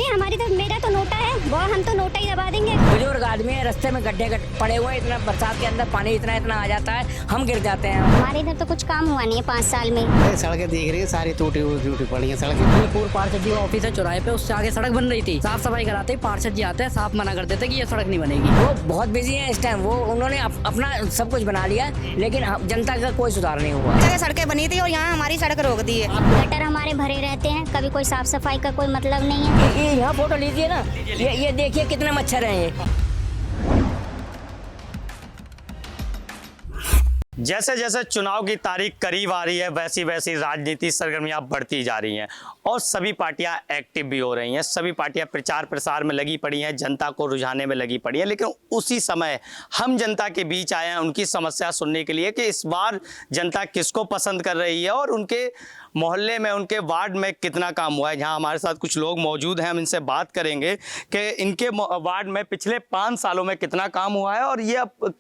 हमारी तो मेरा तो नोटा है, वो हम तो नोटा ही दबा देंगे। बुजुर्ग आदमी है, रास्ते में गड्ढे पड़े हुए हैं, इतना बरसात के अंदर पानी इतना आ जाता है, हम गिर जाते हैं। हमारे इधर तो कुछ काम हुआ नहीं है 5 साल में। सड़कें दिख रही है सारी टूटी पड़ी है सड़कें। पूर्व पार्षद जी ऑफिस है चौराहे पे, उससे आगे सड़क बन रही थी, साफ सफाई कराते ही पार्षद जी आते हैं, साफ मना कर देते कि ये सड़क नहीं बनेगी। वो बहुत बिजी है इस टाइम, वो उन्होंने अपना सब कुछ बना लिया, लेकिन जनता का कोई सुधार नहीं हुआ। जगह सड़कें बनी थी और यहाँ हमारी सड़क रोक दी है। गटर हमारे भरे रहते हैं, कभी कोई साफ सफाई का कोई मतलब नहीं है। ये यहाँ फोटो लीजिए ना, ये देखिए कितने मच्छर हैं ये। जैसे जैसे चुनाव की तारीख करीब आ रही है वैसी वैसी राजनीति सरगर्मियां बढ़ती जा रही हैं और सभी पार्टियां एक्टिव भी हो रही हैं। सभी पार्टियां प्रचार प्रसार में लगी पड़ी हैं, जनता को रुझाने में लगी पड़ी हैं। लेकिन उसी समय हम जनता के बीच आए हैं उनकी समस्या सुनने के लिए कि इस बार जनता किसको पसंद कर रही है और उनके मोहल्ले में, उनके वार्ड में कितना काम हुआ है। जहाँ हमारे साथ कुछ लोग मौजूद हैं, हम इनसे बात करेंगे कि इनके वार्ड में पिछले 5 सालों में कितना काम हुआ है और ये अब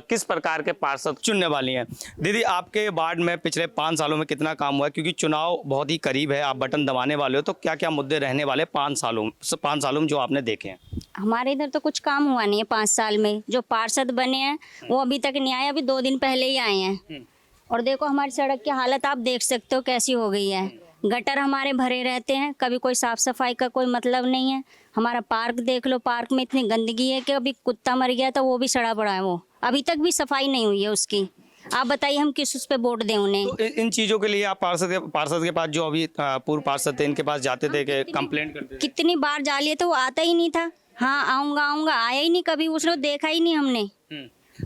किस प्रकार के पार्षद चुनने वाली हैं। दीदी, आपके वार्ड में पिछले 5 सालों में कितना काम हुआ है, क्योंकि चुनाव बहुत ही करीब है, आप बटन दबाने वाले हो, तो क्या क्या मुद्दे रहने वाले 5 सालों में जो आपने देखे हैं? हमारे इधर तो कुछ काम हुआ नहीं है 5 साल में। जो पार्षद बने हैं वो अभी तक नहीं आए, अभी 2 दिन पहले ही आए हैं। और देखो हमारी सड़क की हालत आप देख सकते हो कैसी हो गई है। गटर हमारे भरे रहते हैं, कभी कोई साफ सफाई का कोई मतलब नहीं है। हमारा पार्क देख लो, पार्क में इतनी गंदगी है कि अभी कुत्ता मर गया था वो भी सड़ा पड़ा है, वो अभी तक भी सफाई नहीं हुई है उसकी। आप बताइए हम किस उस पे वोट दें उन्हें? तो इन चीज़ों के लिए आप पार्षद के पास, जो अभी पूर्व पार्षद थे, इनके पास जाते थे कि कंप्लेंट करते थे? कितनी बार जा लिए थे, वो आता ही नहीं था। हाँ आऊँगा आया ही नहीं, कभी उसने देखा ही नहीं हमने।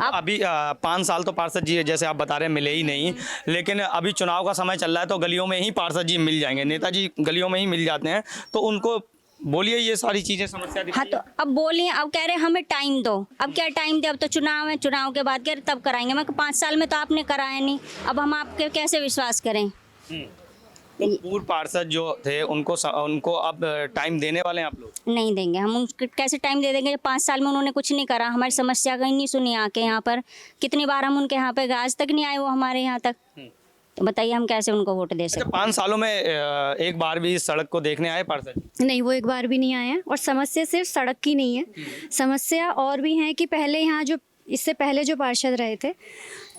अभी 5 साल तो पार्षद जी जैसे आप बता रहे हैं मिले ही नहीं, लेकिन अभी चुनाव का समय चल रहा है तो गलियों में ही पार्षद जी मिल जाएंगे, नेताजी गलियों में ही मिल जाते हैं, तो उनको बोलिए ये सारी चीजें समस्या दिखती हाँ तो अब बोलिए, अब कह रहे हैं हमें टाइम दो। अब क्या टाइम दे, अब तो चुनाव है, चुनाव के बाद कह रहे तब कराएंगे। मैं 5 साल में तो आपने कराया नहीं, अब हम आपके कैसे विश्वास करें? तो पूर्व पार्षद जो थे उनको अब टाइम देने वाले हैं आप लोग? नहीं देंगे हम, उनको कैसे टाइम दे देंगे? 5 साल में उन्होंने कुछ नहीं करा, हमारी समस्या कहीं नहीं सुनी आके यहाँ पर। कितनी बार हम उनके यहाँ पे गए, आज तक नहीं आए वो हमारे यहाँ तक। तो बताइए हम कैसे उनको वोट दे सकते? 5 सालों में एक बार भी इस सड़क को देखने आए पार्षद? नहीं, वो एक बार भी नहीं आए हैं। और समस्या सिर्फ सड़क की नहीं है, समस्या और भी है कि पहले यहाँ जो इससे पहले जो पार्षद रहे थे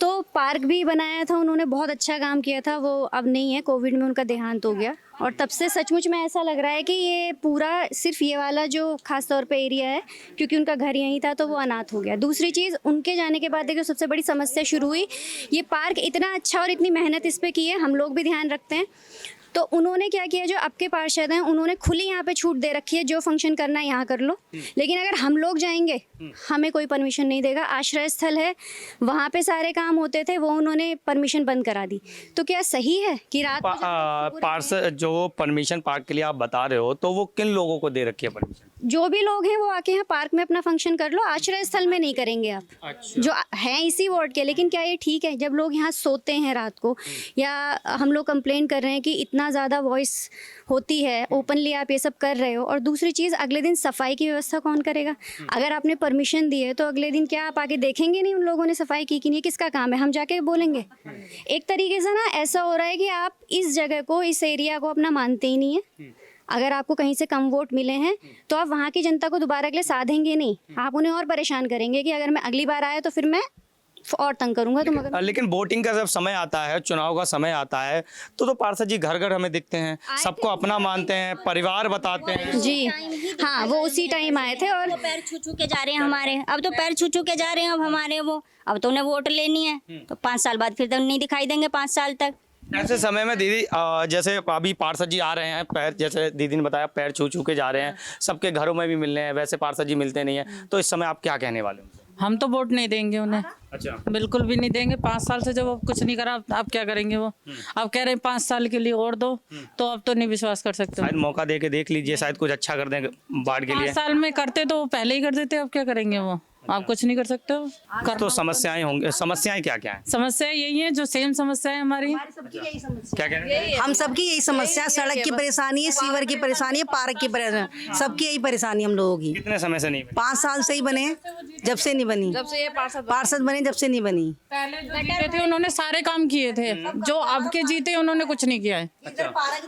तो पार्क भी बनाया था उन्होंने, बहुत अच्छा काम किया था। वो अब नहीं है, कोविड में उनका देहांत हो गया और तब से सचमुच में ऐसा लग रहा है कि ये पूरा सिर्फ ये वाला जो खास तौर पे एरिया है, क्योंकि उनका घर यहीं था तो वो अनाथ हो गया। दूसरी चीज़, उनके जाने के बाद देखिए सबसे बड़ी समस्या शुरू हुई। ये पार्क इतना अच्छा और इतनी मेहनत इस पर की है, हम लोग भी ध्यान रखते हैं, तो उन्होंने क्या किया, जो अब के पार्षद हैं उन्होंने खुली यहाँ पे छूट दे रखी है, जो फंक्शन करना है यहाँ कर लो। लेकिन अगर हम लोग जाएंगे हमें कोई परमिशन नहीं देगा। आश्रय स्थल है, वहाँ पे सारे काम होते थे, वो उन्होंने परमिशन बंद करा दी। तो क्या सही है कि रात पार्षद जो परमिशन पार्क के लिए आप बता रहे हो, तो वो किन लोगों को दे रखी है परमिशन? जो भी लोग हैं वो आके यहाँ पार्क में अपना फंक्शन कर लो, आश्रय स्थल में नहीं करेंगे आप। अच्छा। जो हैं इसी वार्ड के। लेकिन क्या ये ठीक है जब लोग यहाँ सोते हैं रात को, या हम लोग कंप्लेन कर रहे हैं कि इतना ज़्यादा वॉइस होती है, ओपनली आप ये सब कर रहे हो। और दूसरी चीज़, अगले दिन सफाई की व्यवस्था कौन करेगा? अगर आपने परमिशन दी है तो अगले दिन क्या आप आके देखेंगे नहीं उन लोगों ने सफाई की कि नहीं? किसका काम है? हम जाके बोलेंगे? एक तरीके से ना ऐसा हो रहा है कि आप इस जगह को, इस एरिया को अपना मानते ही नहीं है। अगर आपको कहीं से कम वोट मिले हैं तो आप वहाँ की जनता को दोबारा के लिए साधेंगे नहीं, आप उन्हें और परेशान करेंगे कि अगर मैं अगली बार आया तो फिर मैं और तंग करूंगा तुम। लेकिन वोटिंग का जब समय आता है, चुनाव का समय आता है, तो पार्षद जी घर घर हमें दिखते हैं, सबको अपना मानते हैं, परिवार बताते हैं। जी हाँ, वो उसी टाइम आए थे और पैर छू छू के जा रहे हैं हमारे, अब तो पैर छू छू के जा रहे हैं अब हमारे। वो अब तो उन्हें वोट लेनी है तो 5 साल बाद फिर तो नहीं दिखाई देंगे 5 साल तक। ऐसे समय में दीदी, जैसे अभी पार्षद जी आ रहे हैं, पैर, जैसे दीदी ने बताया, पैर छू छू के जा रहे हैं, सबके घरों में भी मिल रहे हैं, वैसे पार्षद जी मिलते नहीं हैं, तो इस समय आप क्या कहने वाले हैं? हम तो वोट नहीं देंगे उन्हें। अच्छा। बिल्कुल भी नहीं देंगे। 5 साल से जब वो कुछ नहीं करा, आप क्या करेंगे? वो आप कह रहे हैं 5 साल के लिए और दो, तो अब तो नहीं विश्वास कर सकते। शायद मौका दे के देख लीजिए, शायद कुछ अच्छा कर दें वार्ड के लिए। 5 साल में करते तो वो पहले ही कर देते, अब क्या करेंगे वो? आप कुछ नहीं कर सकते हो। तो समस्याएं होंगी, समस्याएं क्या क्या है? समस्या यही है जो सेम समस्या है हमारी। क्या कह रहे हैं? हम सबकी यही समस्या, सड़क की परेशानी है, सीवर की परेशानी है, पार्क की परेशानी, सबकी यही परेशानी हम लोगों की। कितने समय से नहीं बनी? 5 साल से ही बने हैं, जब से नहीं बनी, जब से ये पार्षद बने जब से नहीं बनी। पहले जो जीते थे उन्होंने सारे काम किए थे, जो अब के जीते उन्होंने कुछ नहीं किया है।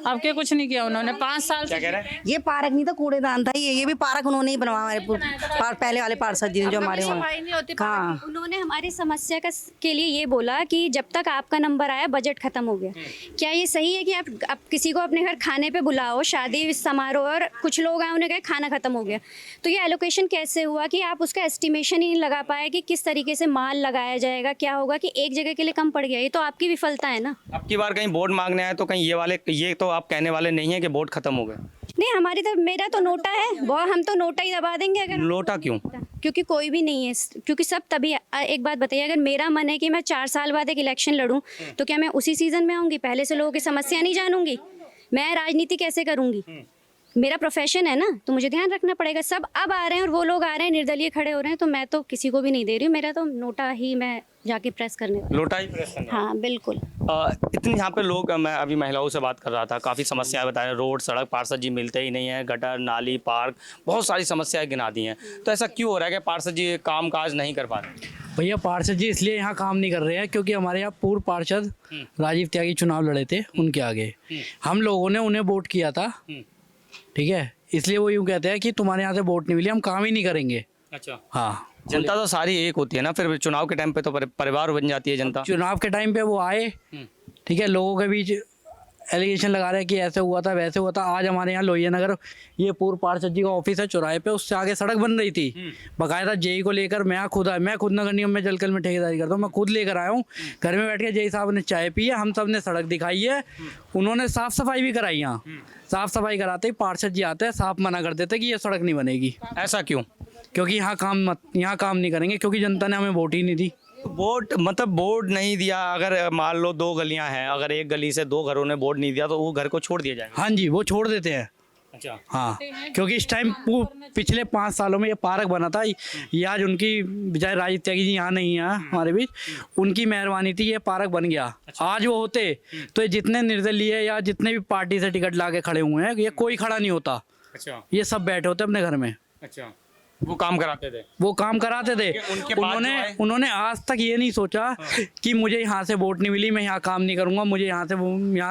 अब के कुछ नहीं किया उन्होंने 5 साल क्या से। कह रहे हैं? ये पार्क नहीं था, कूड़ेदान था, ये भी पार्क उन्होंने ही बनवाया हमारे पहले वाले पार्षद जी ने, जो हमारे सफाई नहीं होती हाँ। पार्क की। उन्होंने हमारी समस्या के लिए ये बोला कि जब तक आपका नंबर आया बजट खत्म हो गया। क्या ये सही है कि आप किसी को अपने घर खाने पे बुलाओ, शादी समारोह, और कुछ लोग आए उन्हें कहे खाना खत्म हो गया, तो ये एलोकेशन कैसे हुआ कि आप उसका एस्टिमेशन ही नहीं लगा पाए कि किस तरीके से माल लगाया जाएगा, क्या होगा कि एक जगह के लिए कम पड़ गया। ये तो आपकी विफलता है ना। अब की बार कहीं वोट मांगने आए तो कहीं ये तो आप कहने वाले नहीं है कि वोट खत्म हो गए? नहीं, हमारी तो, मेरा तो नोटा है, वो हम तो नोटा ही दबा देंगे अगर, लोटा क्यों? क्योंकि कोई भी नहीं है, क्योंकि सब तभी। एक बात बताइए, अगर मेरा मन है कि मैं 4 साल बाद एक इलेक्शन लड़ूं, तो क्या मैं उसी सीजन में आऊंगी? पहले से लोगों की समस्या नहीं जानूंगी? मैं राजनीति कैसे करूंगी? मेरा प्रोफेशन है ना, तो मुझे ध्यान रखना पड़ेगा। सब अब आ रहे हैं और वो लोग आ रहे हैं निर्दलीय खड़े हो रहे हैं, तो मैं तो किसी को भी नहीं दे रही हूँ। मेरा तो नोटा ही मैं जाके प्रेस करने वाली। लोटा ही प्रेस करना है। हाँ बिल्कुल। इतनी यहाँ पे लोग, मैं अभी महिलाओं से बात कर रहा था, काफ़ी समस्याएं बता रहे हैं। रोड सड़क पार्षद जी मिलते ही नहीं है, गटर नाली पार्क, बहुत सारी समस्याएं गिना दी हैं। तो ऐसा क्यों हो रहा है कि पार्षद जी काम काज नहीं कर पा रहे? भैया पार्षद जी इसलिए यहाँ काम नहीं कर रहे हैं क्योंकि हमारे यहाँ पूर्व पार्षद राजीव त्यागी चुनाव लड़े थे, उनके आगे हम लोगों ने उन्हें वोट किया था, ठीक है, इसलिए वो यूँ कहते हैं कि तुम्हारे यहाँ से वोट नहीं मिली, हम काम ही नहीं करेंगे। अच्छा, हाँ, जनता तो सारी एक होती है ना, फिर चुनाव के टाइम पे तो परिवार बन जाती है जनता। चुनाव के टाइम पे वो आए, ठीक है, लोगों के बीच एलिगेशन लगा रहे हैं कि ऐसे हुआ था वैसे हुआ था। आज हमारे यहाँ लोहिया नगर, ये पूर्व पार्षद जी का ऑफिस है चौराहे पे, उससे आगे सड़क बन रही थी, बकायदा जेई को लेकर मैं खुद नगर निगम में जलकल में ठेकेदारी करता हूँ, मैं खुद लेकर आया हूँ। घर में बैठ के जेई साहब ने चाय पी है, हम सब ने सड़क दिखाई है, उन्होंने साफ सफाई भी कराई। यहाँ साफ सफाई कराते ही पार्षद जी आते हैं, साफ मना कर देते कि ये सड़क नहीं बनेगी। ऐसा क्यों? क्योंकि यहाँ काम नहीं करेंगे, क्योंकि जनता ने हमें वोट ही नहीं दी। वोट मतलब वोट नहीं दिया, अगर मान लो 2 गलियां हैं, अगर एक गली से 2 घरों ने वोट नहीं दिया तो वो घर को छोड़ दिया जाएगा? हाँ जी, वो छोड़ देते हैं। अच्छा, हाँ, क्योंकि इस टाइम पिछले 5 सालों में ये पार्क बना था, ये आज उनकी बजाय राजीव त्यागी जी यहाँ नहीं है हमारे बीच, उनकी मेहरबानी थी, ये पार्क बन गया। आज वो होते तो ये जितने निर्दलीय या जितने भी पार्टी से टिकट ला के खड़े हुए हैं, ये कोई खड़ा नहीं होता। अच्छा, ये सब बैठे होते अपने घर में। अच्छा, वो काम कराते थे? वो काम कराते थे। उनके बाद जो है- उन्होंने आज तक ये नहीं सोचा कि मुझे यहाँ से वोट नहीं मिली, मैं यहाँ काम नहीं करूँगा, मुझे यहाँ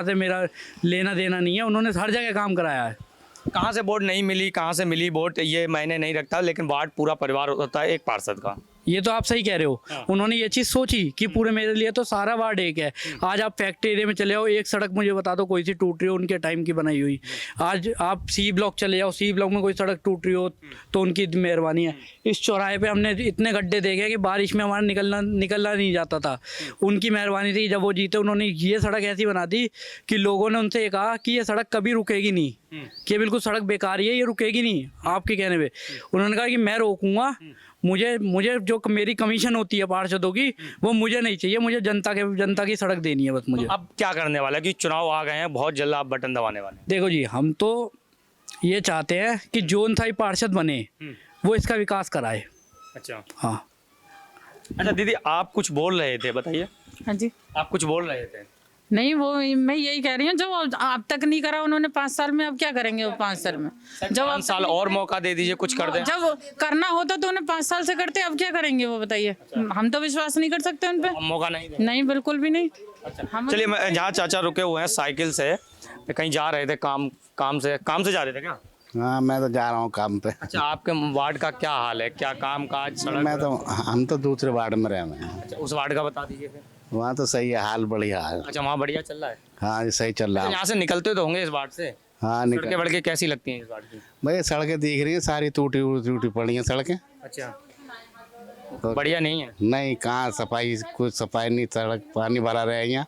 से मेरा लेना देना नहीं है। उन्होंने हर जगह काम कराया है। कहाँ से वोट नहीं मिली, कहाँ से मिली वोट, ये मैंने नहीं रखता, लेकिन वार्ड पूरा परिवार होता है एक पार्षद का। ये तो आप सही कह रहे हो। उन्होंने ये चीज़ सोची कि पूरे मेरे लिए तो सारा वार्ड एक है। आज आप फैक्ट्री एरिया में चले जाओ, एक सड़क मुझे बता दो कोई सी टूट रही हो उनके टाइम की बनाई हुई। आज आप सी ब्लॉक चले जाओ, सी ब्लॉक में कोई सड़क टूट रही हो तो उनकी मेहरबानी है। इस चौराहे पे हमने इतने गड्ढे देखे कि बारिश में हमारा निकलना नहीं जाता था, उनकी मेहरबानी थी। जब वो जीते उन्होंने ये सड़क ऐसी बना दी कि लोगों ने उनसे कहा कि ये सड़क कभी रुकेगी नहीं, कि बिल्कुल सड़क बेकार ही है, ये रुकेगी नहीं आपके कहने पे। उन्होंने कहा कि मैं रोकूंगा, मुझे जो मेरी कमीशन होती है पार्षदों की वो मुझे नहीं चाहिए, मुझे जनता की सड़क देनी है बस मुझे। अब क्या करने वाला है कि चुनाव आ गए हैं, बहुत जल्द आप बटन दबाने वाले हैं? देखो जी, हम तो ये चाहते हैं कि जो अस्थायी पार्षद बने वो इसका विकास कराए। अच्छा, हाँ। अच्छा दीदी, आप कुछ बोल रहे थे, बताइए। हाँ जी, आप कुछ बोल रहे थे? नहीं, वो मैं यही कह रही हूँ, जो अब तक नहीं करा उन्होंने 5 साल में, अब क्या करेंगे वो 5 साल में? जब 5 साल और मौका दे दीजिए, कुछ कर दें। जब करना होता तो उन्हें 5 साल से करते, अब क्या करेंगे वो बताइए? हम तो विश्वास नहीं कर सकते उन पे। अब मौका नहीं दें? नहीं, बिल्कुल भी नहीं। चलिए, मैं जहाँ चाचा रुके हुए हैं साइकिल से, कहीं जा रहे थे काम से जा रहे थे क्या? हाँ, मैं तो जा रहा हूँ काम पे। अच्छा, आपके वार्ड का क्या हाल है, क्या काम काज सड़क? हम तो दूसरे वार्ड में रहे हैं। अच्छा, उस वार्ड का बता दीजिए फिर। वहाँ तो सही है, हाल बढ़िया है। अच्छा, वहाँ बढ़िया चल रहा है? हाँ, ये सही चल रहा है। यहाँ से निकलते तो होंगे इस वार्ड से? हाँ, सड़कें वड़कें कैसी लगती हैं इस वार्ड की? भाई सड़कें दिख रही हैं, सारी टूटी पड़ी हैं सड़कें। अच्छा, तो बढ़िया नहीं है? नहीं, कहाँ सफाई, कुछ सफाई नहीं, सड़क पानी भरा रहे यहाँ,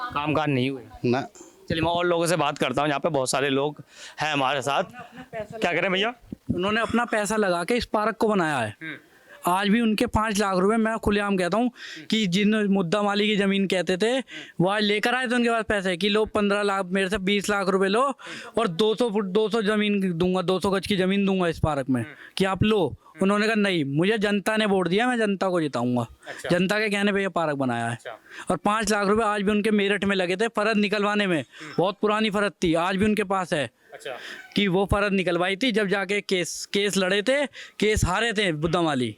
काम काज नहीं हुए ना। चलिए, मैं और लोगों से बात करता हूँ, यहाँ पे बहुत सारे लोग हैं हमारे साथ। क्या करें भैया? उन्होंने अपना पैसा लगा के इस पार्क को बनाया है। आज भी उनके 5 लाख रुपए, मैं खुलेआम कहता हूँ कि जिन मुद्दा माली की ज़मीन कहते थे वो आज लेकर आए थे उनके पास पैसे कि लो 15 लाख मेरे से 20 लाख रुपए लो और 200 फुट 200 ज़मीन दूंगा, 200 गज की ज़मीन दूंगा इस पार्क में कि आप लो। उन्होंने कहा नहीं, मुझे जनता ने वोट दिया, मैं जनता को जिताऊंगा। जनता के कहने पे ये पार्क बनाया है। और 5 लाख रुपए आज भी उनके मेरठ में लगे थे फरद निकलवाने में। बहुत पुरानी फरद थी, आज भी उनके पास है कि वो फरद निकलवाई थी। जब जाके केस लड़े थे, केस हारे थे बुद्धम वाली,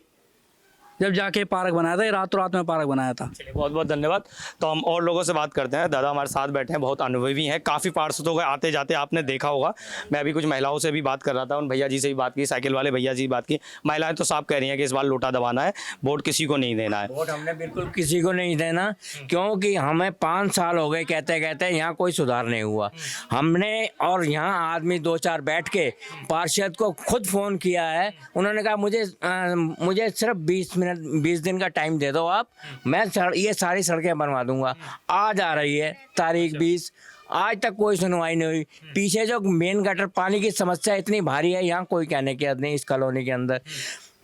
जब जाके पार्क बनाया था, ये रातों रात में पार्क बनाया था। चलिए, बहुत बहुत धन्यवाद। तो हम और लोगों से बात करते हैं। दादा हमारे साथ बैठे हैं, बहुत अनुभवी हैं, काफ़ी पार्षदों को आते जाते आपने देखा होगा। मैं अभी कुछ महिलाओं से भी बात कर रहा था, उन भैया जी से भी बात की, साइकिल वाले भैया जी बात की। महिलाएं तो साफ कह रही हैं कि इस बार लोटा दबाना है, वोट किसी को नहीं देना है। वोट हमने बिल्कुल किसी को नहीं देना, क्योंकि हमें 5 साल हो गए कहते कहते यहाँ कोई सुधार नहीं हुआ। हमने और यहाँ आदमी 2-4 बैठ के पार्षद को खुद फ़ोन किया है। उन्होंने कहा मुझे सिर्फ 20 दिन का टाइम दे दो आप, मैं ये सारी सड़कें बनवा दूंगा। आज आ रही है तारीख 20, आज तक कोई सुनवाई नहीं हुई। पीछे जो मेन गटर पानी की समस्या इतनी भारी है, यहाँ कोई कहने की हद नहीं। इस कॉलोनी के अंदर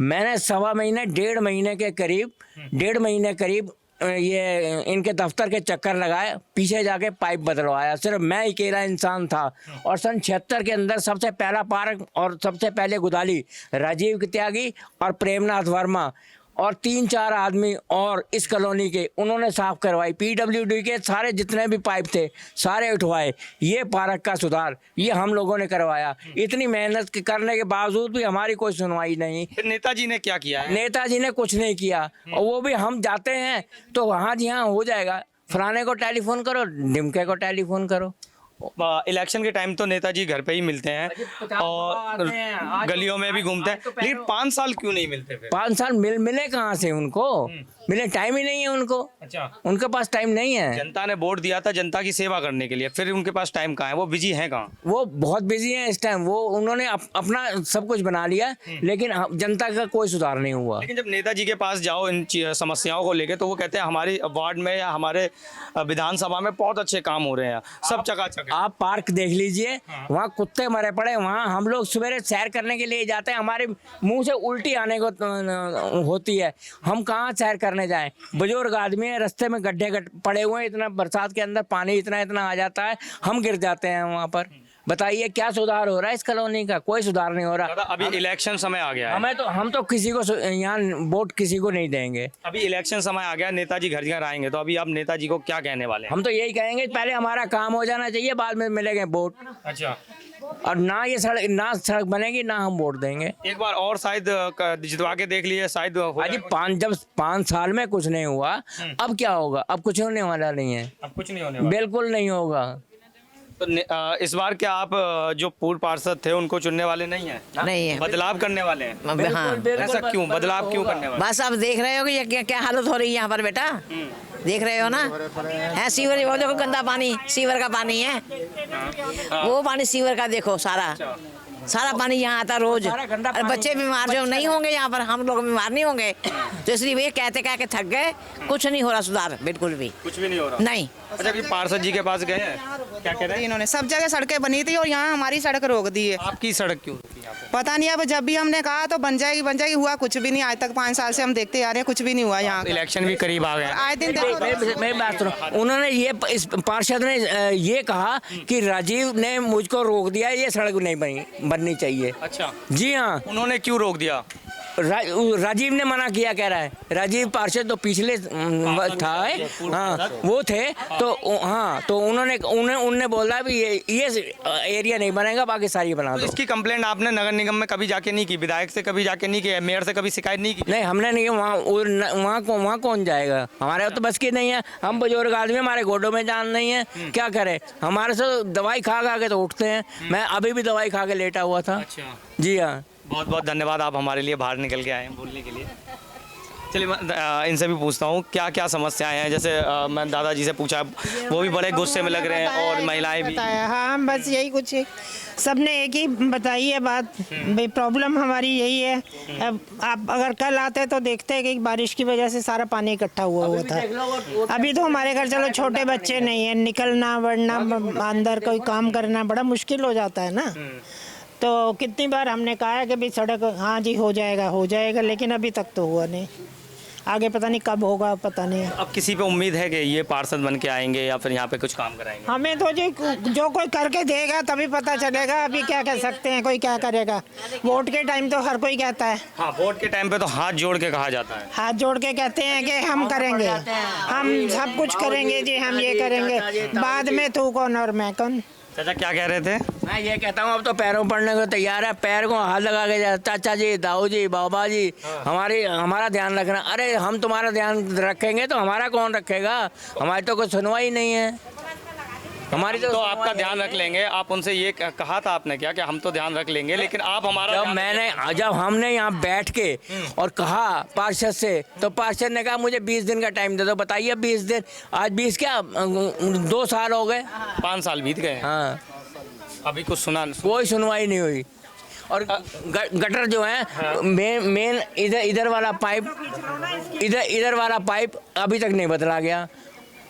मैंने 1.5 महीने के करीब 1.5 महीने करीब ये इनके दफ्तर के चक्कर लगाए, पीछे जाके पाइप बदलवाया। सिर्फ मैं अकेला इंसान था। और सन 76 के अंदर सबसे पहला पार्क और सबसे पहले गुदाली राजीव त्यागी और प्रेमनाथ वर्मा और 3-4 आदमी और इस कॉलोनी के उन्होंने साफ करवाई। PWD के सारे जितने भी पाइप थे सारे उठवाए। ये पार्क का सुधार ये हम लोगों ने करवाया। इतनी मेहनत करने के बावजूद भी हमारी कोई सुनवाई नहीं। फिर नेताजी ने क्या किया है? नेताजी ने कुछ नहीं किया। और वो भी हम जाते हैं तो वहाँ जी हाँ हो जाएगा, फलाने को टेलीफोन करो, ढिमके को टेलीफोन करो। इलेक्शन के टाइम तो नेताजी घर पे ही मिलते हैं और गलियों में भी घूमते हैं, लेकिन 5 साल क्यों नहीं मिलते फिर? 5 साल मिले कहाँ से उनको? मिले टाइम ही नहीं है उनको। अच्छा, उनके पास टाइम नहीं है। जनता ने वोट दिया था जनता की सेवा करने के लिए, फिर उनके पास टाइम कहाँ है? वो बिजी हैं कहाँ? वो बहुत बिजी हैं इस टाइम। वो उन्होंने अपना सब कुछ बना लिया, लेकिन जनता का कोई सुधार नहीं हुआ। लेकिन जब नेताजी के पास जाओ इन समस्याओं को लेके, तो वो कहते हैं हमारी वार्ड में या हमारे विधानसभा में बहुत अच्छे काम हो रहे हैं, सब चकाचक है। आप पार्क देख लीजिए, वहाँ कुत्ते मरे पड़े। वहाँ हम लोग सवेरे सैर करने के लिए जाते हैं, हमारे मुंह से उल्टी आने को होती है। हम कहाँ सैर करने जाएं? बुजुर्ग आदमी है, रास्ते में गड्ढे पड़े हुए हैं, इतना बरसात के अंदर पानी इतना आ जाता है, हम गिर जाते हैं वहाँ पर। बताइए क्या सुधार हो रहा है इस कॉलोनी का? कोई सुधार नहीं हो रहा। अभी इलेक्शन समय आ गया है, हम तो किसी को यहाँ वोट किसी को नहीं देंगे। अभी इलेक्शन समय आ गया, नेताजी घर घर आएंगे, तो अभी आप नेताजी को क्या कहने वाले हैं? हम तो यही कहेंगे पहले हमारा काम हो जाना चाहिए, बाद में मिलेंगे वोट। अच्छा, और ना सड़क बनेगी ना हम वोट देंगे। एक बार और शायद जितवा के देख लीजिए, शायद जब 5 साल में कुछ नहीं हुआ, अब क्या होगा? अब कुछ होने वाला नहीं है। अब कुछ नहीं होने वाला, बिल्कुल नहीं होगा। तो इस बार क्या आप जो पूर्व पार्षद थे उनको चुनने वाले नहीं है? नहीं है, बदलाव करने वाले हैं? हाँ। ऐसा क्यों? बदलाव क्यों करने वाले? बस अब देख रहे हो कि ये क्या हालत हो रही है यहाँ पर बेटा, देख रहे हो ना? है सीवर, वो देखो गंदा पानी, सीवर का पानी है। वो पानी सीवर का देखो, सारा पानी यहाँ आता रोज। और बच्चे बीमार जो नहीं होंगे यहाँ पर, हम लोग बीमार नहीं होंगे। तो इसलिए वे कहते थक गए, कुछ नहीं हो रहा सुधार, बिल्कुल भी कुछ भी नहीं हो रहा। नहीं। अच्छा, कि पार्षद जी के पास गए हैं, क्या कह रहे हैं? इन्होंने सब जगह सड़कें बनी थी और यहाँ हमारी सड़क रोक दी है। आपकी सड़क क्यों रुकी यहाँ पे? पता नहीं, अब जब भी हमने कहा तो बन जाएगी, हुआ कुछ भी नहीं। आज तक 5 साल से हम देखते आ रहे हैं, कुछ भी नहीं हुआ यहाँ। इलेक्शन भी करीब आ गया, आए दिन देखो। मेरी बात सुनो, उन्होंने इस पार्षद ने ये कहा कि राजीव ने मुझको रोक दिया, ये सड़क नहीं बननी चाहिए। अच्छा जी हाँ। उन्होंने क्यों रोक दिया? राजीव ने मना किया, कह रहा है। राजीव पार्षद तो पिछले था, हाँ वो थे तो हाँ, तो उन्होंने बोला भी ये एरिया नहीं बनेगा, बाकी सारी बना दो। इसकी कंप्लेंट आपने नगर निगम में कभी जाके नहीं की? विधायक से कभी जाके नहीं की? मेयर से कभी शिकायत नहीं की? नहीं, हमने नहीं। वहाँ कौन जाएगा? हमारे तो बस की नहीं है। हम बुजुर्ग आदमी, हमारे गोडों में जान नहीं है, क्या करें? हमारे से दवाई खा के तो उठते हैं। मैं अभी भी दवाई खा के लेटा हुआ था। अच्छा, जी हाँ। बहुत बहुत धन्यवाद, आप हमारे लिए बाहर निकल के आए हैं बोलने के लिए। चलिए, मैं इनसे भी पूछता हूँ क्या क्या समस्याएं हैं। जैसे मैं दादाजी से पूछा, वो भी बड़े गुस्से में लग रहे हैं और महिलाएं भी। हाँ, बस यही कुछ है, सबने एक ही बताई है बात। भाई प्रॉब्लम हमारी यही है। अब आप अगर कल आते तो देखते हैं कि बारिश की वजह से सारा पानी इकट्ठा हुआ था। अभी तो हमारे घर चलो छोटे बच्चे नहीं है, निकलना बढ़ना अंदर कोई काम करना बड़ा मुश्किल हो जाता है ना। तो कितनी बार हमने कहा है कि भाई सड़क हाँ जी हो जाएगा, लेकिन अभी तक तो हुआ नहीं। आगे पता नहीं कब होगा, पता नहीं। अब किसी पे उम्मीद है कि ये पार्षद बन के आएंगे या फिर यहाँ पे कुछ काम कराएंगे? हमें तो जो कोई करके देगा तभी पता चलेगा, अभी क्या कह सकते हैं, कोई क्या करेगा। वोट के टाइम तो हर कोई कहता है। हाँ, वोट के टाइम पे तो हाथ जोड़ के कहा जाता है। हाथ जोड़ के कहते हैं कि हम करेंगे, हम सब कुछ करेंगे जी, हम ये करेंगे। बाद में तू कौन और मैं कौन। चाचा क्या कह रहे थे? मैं ये कहता हूँ अब तो पैरों पड़ने को तैयार है, पैर को हाथ लगा के जा, चाचा जी, दाऊ जी, बाबा जी, हमारा ध्यान रखना। अरे हम तुम्हारा ध्यान रखेंगे तो हमारा कौन रखेगा? हमारी तो कोई सुनवाई नहीं है। हमारी तो आपका ध्यान रख लेंगे। आप उनसे ये कहा था आपने क्या कि हम तो ध्यान रख लेंगे, लेकिन आप हमारा जब हमने यहाँ बैठ के और कहा पार्षद से, तो पार्षद ने कहा मुझे 20 दिन का टाइम दे दो। बताइए 20 दिन, आज 20 क्या 2 साल हो गए, 5 साल बीत गए। हाँ, अभी कुछ कोई सुनवाई नहीं हुई। और गटर जो है मेन इधर वाला पाइप, इधर वाला पाइप अभी तक नहीं बदला गया।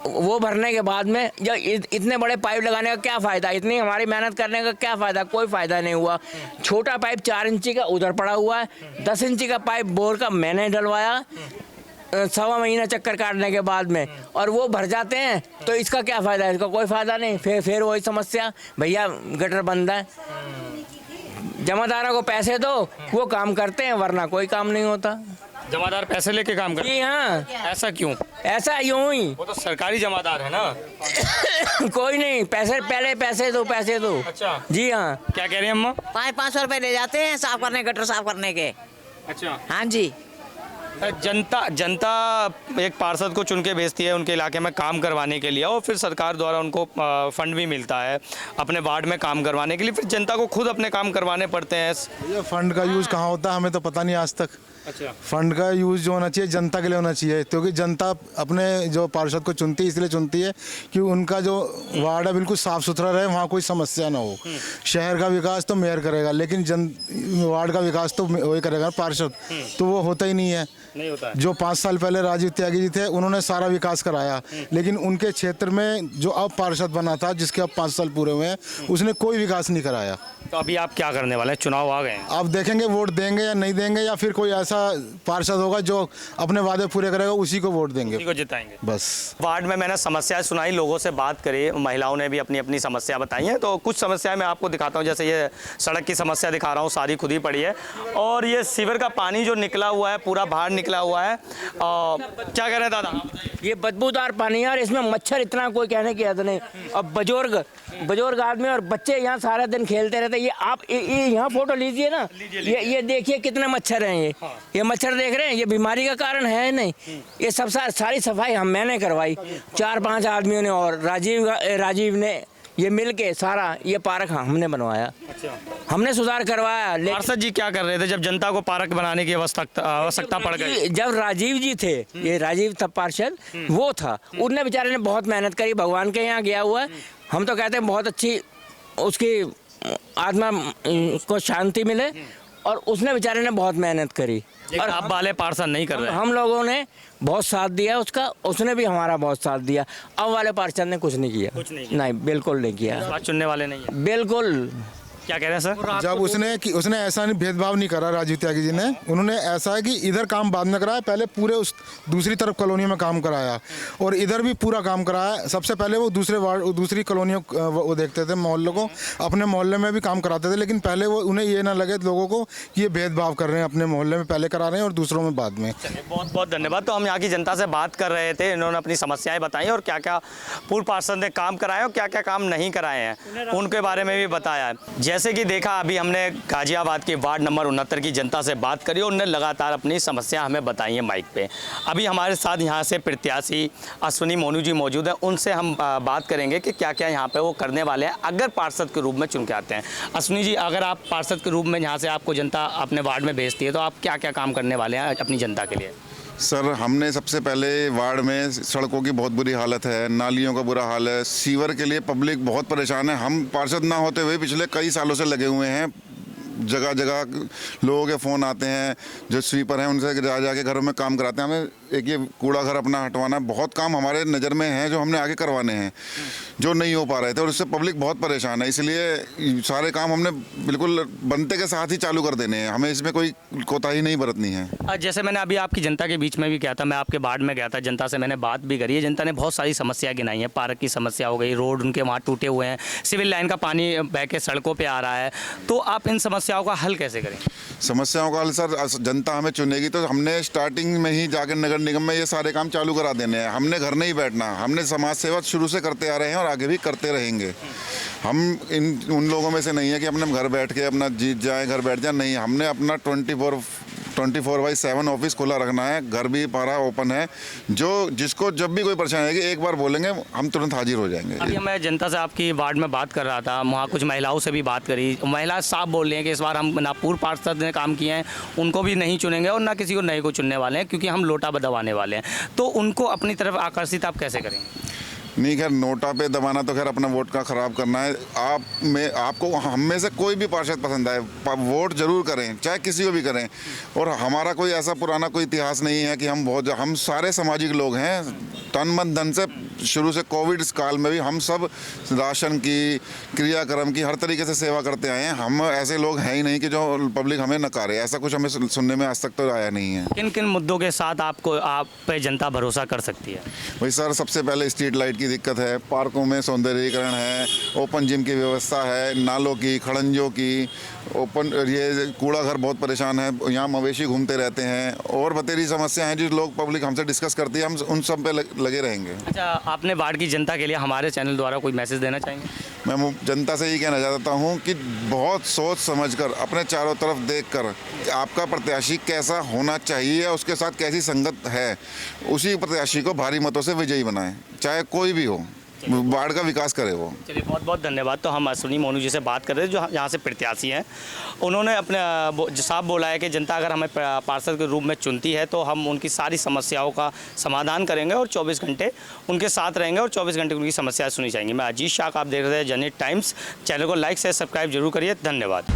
वो भरने के बाद में जब इतने बड़े पाइप लगाने का क्या फ़ायदा, इतनी हमारी मेहनत करने का क्या फ़ायदा? कोई फ़ायदा नहीं हुआ। छोटा पाइप 4 इंची का उधर पड़ा हुआ है, 10 इंची का पाइप बोर का मैंने डलवाया 1.25 महीना चक्कर काटने के बाद में, और वो भर जाते हैं। तो इसका क्या फ़ायदा है? इसका कोई फ़ायदा नहीं। फिर वही समस्या, भैया गटर बंद है, जमादारों को पैसे दो, वो काम करते हैं, वरना कोई काम नहीं होता। जमादार पैसे लेके काम करते हैं? जी हाँ। ऐसा क्यों? ऐसा यूं ही, वो तो सरकारी जमादार है ना। कोई नहीं, पैसे दो। अच्छा जी हाँ। क्या कह रही हैं अम्मा? 500 रुपए ले जाते हैं साफ करने, गटर साफ करने के। अच्छा, हाँ जी। जनता एक पार्षद को चुन के भेजती है उनके इलाके में काम करवाने के लिए, और फिर सरकार द्वारा उनको फंड भी मिलता है अपने वार्ड में काम करवाने के लिए। फिर जनता को खुद अपने काम करवाने पड़ते हैं। ये फंड का यूज़ कहाँ होता है हमें तो पता नहीं आज तक। अच्छा, फंड का यूज़ जो होना चाहिए जनता के लिए होना चाहिए, क्योंकि जनता अपने जो पार्षद को चुनती है इसलिए चुनती है कि उनका जो वार्ड है बिल्कुल साफ़ सुथरा रहे, वहाँ कोई समस्या ना हो। शहर का विकास तो मेयर करेगा, लेकिन वार्ड का विकास तो वही करेगा पार्षद, तो वो होता ही नहीं है। नहीं होता है। जो 5 साल पहले राजीव त्यागी जी थे उन्होंने सारा विकास कराया, लेकिन उनके क्षेत्र में जो अब पार्षद बना था, जिसके अब 5 साल पूरे हुए हैं, उसने कोई विकास नहीं कराया। तो अभी आप क्या करने वाले हैं? चुनाव आ गए हैं, आप देखेंगे वोट देंगे या नहीं देंगे, या फिर कोई ऐसा पार्षद होगा जो अपने वादे पूरे करेगा, उसी को वोट देंगे, उसी को जिताएंगे बस। वार्ड में मैंने समस्याएं सुनाई, लोगों से बात करी, महिलाओं ने भी अपनी अपनी समस्या बताई हैं। तो कुछ समस्याएं मैं आपको दिखाता हूं, जैसे ये सड़क की समस्या दिखा रहा हूं, सारी खुद ही पड़ी है। और ये सीवर का पानी जो निकला हुआ है, पूरा बाहर निकला हुआ है। क्या कह रहे हैं दादा? ये बदबूदार पानी है और इसमें मच्छर इतना कोई कहने की हद नहीं। अब बुजुर्ग आदमी और बच्चे यहाँ सारा दिन खेलते रहते। ये आप ये यहाँ फोटो लीजिए ना, ये देखिए कितने मच्छर हैं। ये मच्छर देख रहे हैं, ये बीमारी का कारण है नहीं। ये सब सारी सफाई मैंने करवाई, 4-5 आदमियों ने, और राजीव ने ये मिल के सारा ये पार्क हमने बनवाया। अच्छा, हमने सुधार करवाया। पार्षद जी क्या कर रहे थे जब जनता को पार्क बनाने की आवश्यकता पड़ गई? जब राजीव जी थे, ये राजीव था पार्षद, वो था, उनने बेचारे ने बहुत मेहनत करी, भगवान के यहाँ गया हुआ है। हम तो कहते हैं बहुत अच्छी उसकी आत्मा को शांति मिले, और उसने बेचारे ने बहुत मेहनत करी। और अब वाले पार्षद नहीं कर रहे। हम लोगों ने बहुत साथ दिया उसका, उसने भी हमारा बहुत साथ दिया। अब वाले पार्षद ने कुछ नहीं किया, नहीं बिल्कुल नहीं किया। बात चुनने वाले नहीं है, बिल्कुल। क्या कह रहे हैं सर? जब उसने ऐसा नहीं भेदभाव नहीं करा राजीव त्यागी जी ने। उन्होंने ऐसा है कि इधर काम बाद में कराया, पहले पूरे उस दूसरी तरफ कॉलोनियों में काम कराया, और इधर भी पूरा काम कराया। सबसे पहले वो दूसरी कॉलोनियों वो देखते थे, मोहल्लों को, अपने मोहल्ले में भी काम कराते थे, लेकिन पहले वो उन्हें ये ना लगे लोगों को कि ये भेदभाव कर रहे हैं, अपने मोहल्ले में पहले करा रहे हैं और दूसरों में बाद में। बहुत बहुत धन्यवाद। तो हम यहाँ की जनता से बात कर रहे थे, इन्होंने अपनी समस्याएं बताई और क्या क्या पूर्व पार्षद ने काम कराए और क्या क्या काम नहीं कराए हैं उनके बारे में भी बताया। जैसे कि देखा, अभी हमने गाजियाबाद के वार्ड नंबर 69 की जनता से बात करी और उन्होंने लगातार अपनी समस्या हमें बताई है माइक पे। अभी हमारे साथ यहाँ से प्रत्याशी अश्विनी मोनू जी मौजूद हैं, उनसे हम बात करेंगे कि क्या क्या यहाँ पे वो करने वाले हैं अगर पार्षद के रूप में चुन के आते हैं। अश्विनी जी, अगर आप पार्षद के रूप में यहाँ से आपको जनता अपने वार्ड में भेजती है तो आप क्या क्या काम करने वाले हैं अपनी जनता के लिए? सर, हमने सबसे पहले वार्ड में सड़कों की बहुत बुरी हालत है, नालियों का बुरा हाल है, सीवर के लिए पब्लिक बहुत परेशान है। हम पार्षद ना होते हुए पिछले कई सालों से लगे हुए हैं, जगह जगह लोगों के फ़ोन आते हैं, जो स्वीपर हैं उनसे जा जाके घरों में काम कराते हैं। हमें एक ये कूड़ा घर अपना हटवाना, बहुत काम हमारे नज़र में है जो हमने आगे करवाने हैं, जो नहीं हो पा रहे थे, और इससे पब्लिक बहुत परेशान है। इसलिए सारे काम हमने बिल्कुल बनते के साथ ही चालू कर देने हैं, हमें इसमें कोई कोताही नहीं बरतनी है। जैसे मैंने अभी आपकी जनता के बीच में भी किया था, मैं आपके वार्ड में गया था, जनता से मैंने बात भी करी है। जनता ने बहुत सारी समस्या गिनाई है, पार्क की समस्या हो गई, रोड उनके वहाँ टूटे हुए हैं, सिविल लाइन का पानी बह के सड़कों पे आ रहा है। तो आप इन समस्याओं का हल कैसे करें? समस्याओं का हल सर, जनता हमें चुनेगी तो हमने स्टार्टिंग में ही जाकर नगर निगम में ये सारे काम चालू करा देने हैं। हमने घर नहीं बैठना, हमने समाज सेवा शुरू से करते आ रहे हैं और आगे भी करते रहेंगे। हम उन लोगों में से नहीं है कि अपने घर बैठ के अपना जीत जाए, घर बैठ जाए, नहीं, हमने अपना 24/7 ऑफिस खुला रखना है। घर भी हमारा ओपन है, जो जिसको जब भी कोई परेशानी आएगी एक बार बोलेंगे, हम तुरंत हाजिर हो जाएंगे। अभी मैं जनता से आपकी वार्ड में बात कर रहा था, वहाँ कुछ महिलाओं से भी बात करी। महिला साफ बोल रही हैं कि इस बार हम ना पूर्व पार्षद ने काम किए हैं उनको भी नहीं चुनेंगे और ना किसी को नए को चुनने वाले हैं, क्योंकि हम लोटा दबाने वाले हैं। तो उनको अपनी तरफ आकर्षित आप कैसे करेंगे? नहीं, खैर नोटा पे दबाना तो खैर अपना वोट का ख़राब करना है। आपको हम में से कोई भी पार्षद पसंद आए, वोट जरूर करें, चाहे किसी को भी करें। और हमारा कोई ऐसा पुराना कोई इतिहास नहीं है कि हम सारे सामाजिक लोग हैं, तन मन धन से। शुरू से कोविड काल में भी हम सब राशन की, क्रियाक्रम की, हर तरीके से सेवा करते आए हैं। हम ऐसे लोग हैं ही नहीं कि जो पब्लिक हमें नकारे, ऐसा कुछ हमें सुनने में आज तक तो आया नहीं है। किन किन मुद्दों के साथ आप पे जनता भरोसा कर सकती है? भाई सर, सबसे पहले स्ट्रीट लाइट की दिक्कत है, पार्कों में सौंदर्यीकरण है, ओपन जिम की व्यवस्था है, नालों की, खड़ंजों की, ये कूड़ा घर बहुत परेशान है, यहाँ मवेशी घूमते रहते हैं, और बतेरी समस्या हैं जो लोग पब्लिक हमसे डिस्कस करती है, हम उन सब पे लगे रहेंगे। अच्छा, आपने वार्ड की जनता के लिए हमारे चैनल द्वारा कोई मैसेज देना चाहेंगे? मैं जनता से यही कहना चाहता हूँ कि बहुत सोच समझकर, अपने चारों तरफ देखकर, आपका प्रत्याशी कैसा होना चाहिए, उसके साथ कैसी संगत है, उसी प्रत्याशी को भारी मतों से विजयी बनाएं, चाहे कोई भी हो, वार्ड का विकास करे वो। चलिए, बहुत बहुत धन्यवाद। तो हम अश्विनी मोनू जी से बात कर रहे थे, जो यहाँ से प्रत्याशी हैं। उन्होंने अपने साफ बोला है कि जनता अगर हमें पार्षद के रूप में चुनती है तो हम उनकी सारी समस्याओं का समाधान करेंगे और 24 घंटे उनके साथ रहेंगे और 24 घंटे उनकी समस्याएं सुनी जाएंगी। मैं अजीत शाह, आप देख रहे हैं जनहित टाइम्स। चैनल को लाइक से सब्सक्राइब जरूर करिए। धन्यवाद।